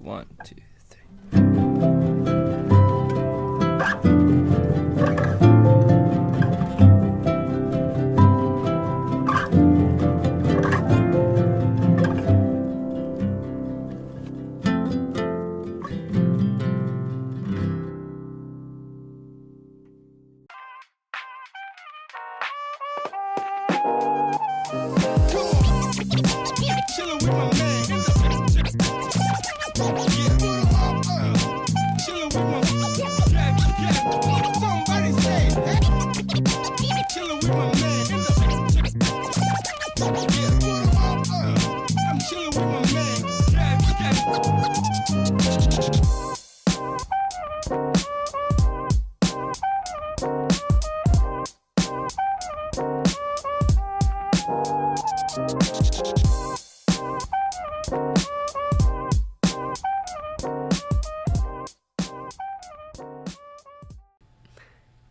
1, 2, 3. Chillin' with my man. Chillin' with my somebody say, chillin' with my man. I'm chillin' with my man.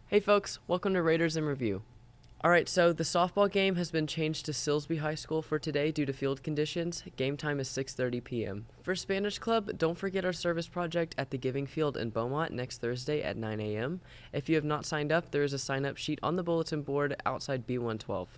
Hey folks, welcome to Raiders in Review. Alright, so the softball game has been changed to Silsby High School for today due to field conditions. Game time is 6:30 p.m. For Spanish Club, don't forget our service project at the Giving Field in Beaumont next Thursday at 9 a.m. If you have not signed up, there is a sign-up sheet on the bulletin board outside B112.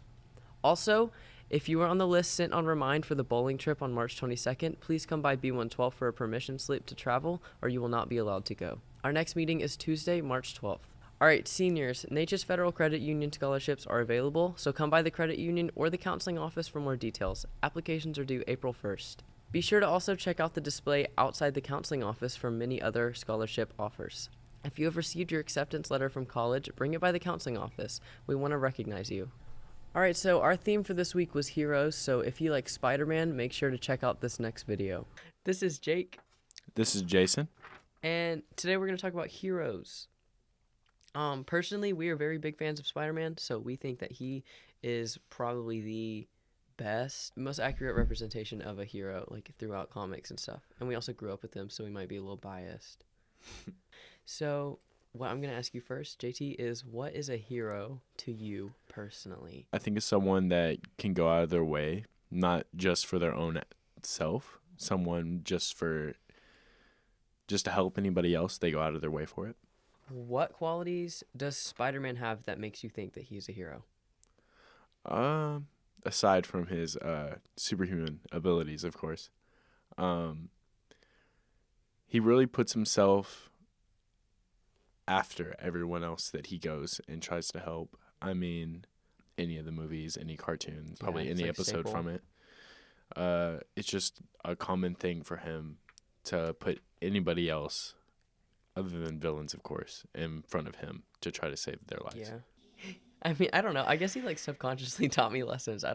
Also, if you were on the list sent on remind for the bowling trip on March 22nd, please come by B112 for a permission slip to travel, or you will not be allowed to go. Our next meeting is Tuesday, March 12th. Alright, seniors, Natchez Federal Credit Union scholarships are available, so come by the credit union or the counseling office for more details. Applications are due April 1st. Be sure to also check out the display outside the counseling office for many other scholarship offers. If you have received your acceptance letter from college, bring it by the counseling office. We want to recognize you. Alright, so our theme for this week was heroes, so if you like Spider-Man, make sure to check out this next video. This is Jake, This is Jason. and today we're going to talk about heroes. Personally, we are very big fans of Spider-Man, so we think that he is probably the best, most accurate representation of a hero, like throughout comics and stuff. And we also grew up with him, so we might be a little biased. So, what I'm going to ask you first, JT, is what is a hero to you personally? I think it's someone that can go out of their way, not just for their own self, someone just to help anybody else, they go out of their way for it. What qualities does Spider-Man have that makes you think that he's a hero? Aside from his superhuman abilities, of course. He really puts himself after everyone else that he goes and tries to help. I mean, any of the movies, any cartoon, probably it's any like episode staple. from it. It's just a common thing for him to put anybody else, other than villains, of course, in front of him to try to save their lives. Yeah. I mean, I don't know. I guess he like subconsciously taught me lessons. I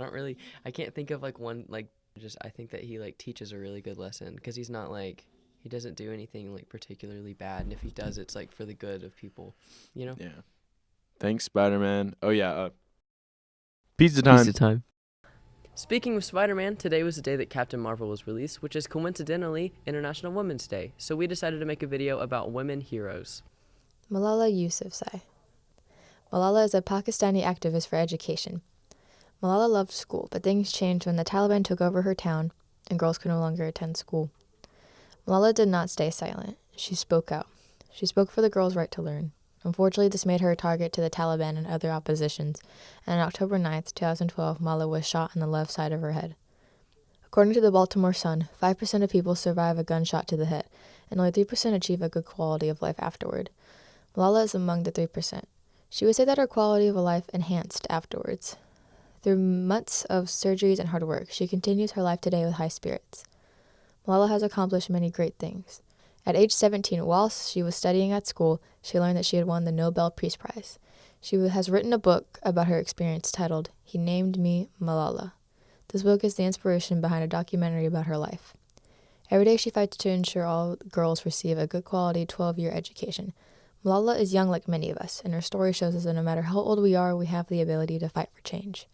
can't think of like one, like I think that he like teaches a really good lesson because he's not like, he doesn't do anything like particularly bad. And if he does, it's like for the good of people, you know? Yeah. Thanks, Spider-Man. Oh, yeah. Pizza time. time. Speaking of Spider-Man, today was the day that Captain Marvel was released, which is coincidentally International Women's Day. So we decided to make a video about women heroes. Malala Yousafzai. Malala is a Pakistani activist for education. Malala loved school, but things changed when the Taliban took over her town and girls could no longer attend school. Malala did not stay silent. She spoke out. She spoke for the girls' right to learn. Unfortunately, this made her a target to the Taliban and other oppositions, and on October 9th, 2012, Malala was shot in the left side of her head. According to the Baltimore Sun, 5% of people survive a gunshot to the head, and only 3% achieve a good quality of life afterward. Malala is among the 3%. She would say that her quality of life enhanced afterwards. Through months of surgeries and hard work, she continues her life today with high spirits. Malala has accomplished many great things. At age 17, whilst she was studying at school, she learned that she had won the Nobel Peace Prize. She has written a book about her experience titled, He Named Me Malala. This book is the inspiration behind a documentary about her life. Every day she fights to ensure all girls receive a good quality 12-year education. Malala is young like many of us, and her story shows us that no matter how old we are, we have the ability to fight for change.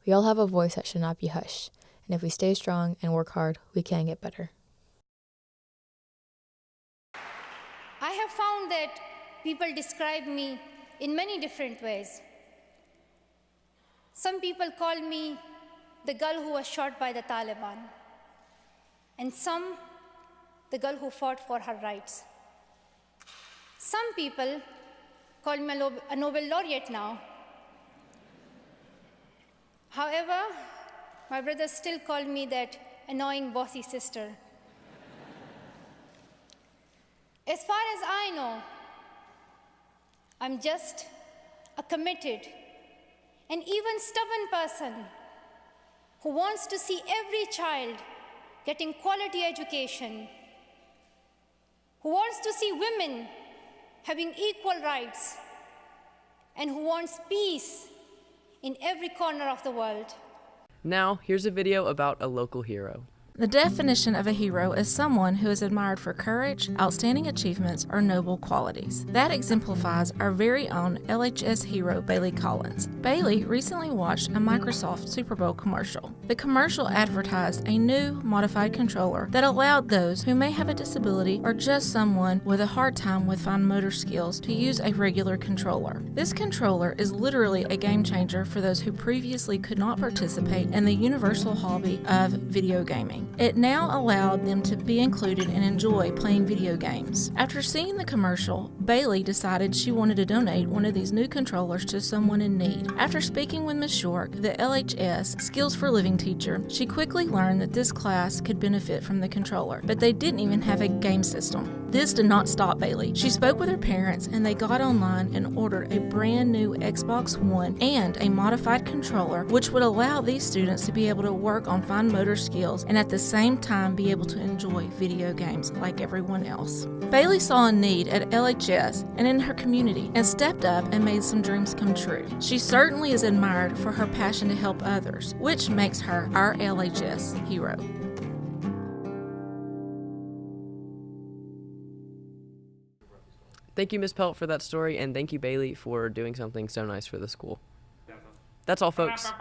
We all have a voice that should not be hushed, and if we stay strong and work hard, we can get better. I have found that people describe me in many different ways. Some people call me the girl who was shot by the Taliban, and some the girl who fought for her rights. Some people call me a Nobel laureate now. However, my brothers still call me that annoying bossy sister. As far as I know, I'm just a committed and even stubborn person who wants to see every child getting quality education, who wants to see women having equal rights, and who wants peace in every corner of the world. Now, here's a video about a local hero. The definition of a hero is someone who is admired for courage, outstanding achievements, or noble qualities. That exemplifies our very own LHS hero, Bailey Collins. Bailey recently watched a Microsoft Super Bowl commercial. The commercial advertised a new modified controller that allowed those who may have a disability or just someone with a hard time with fine motor skills to use a regular controller. This controller is literally a game changer for those who previously could not participate in the universal hobby of video gaming. It now allowed them to be included and enjoy playing video games. After seeing the commercial, Bailey decided she wanted to donate one of these new controllers to someone in need. After speaking with Ms. Short, the LHS Skills for Living teacher, she quickly learned that this class could benefit from the controller, but they didn't even have a game system. This did not stop Bailey. She spoke with her parents and they got online and ordered a brand new Xbox One and a modified controller, which would allow these students to be able to work on fine motor skills and at the same time be able to enjoy video games like everyone else. Bailey saw a need at LHS and in her community and stepped up and made some dreams come true. She certainly is admired for her passion to help others, which makes her our LHS hero. Thank you, Ms. Pelt, for that story, and thank you, Bailey, for doing something so nice for the school. That's all, folks.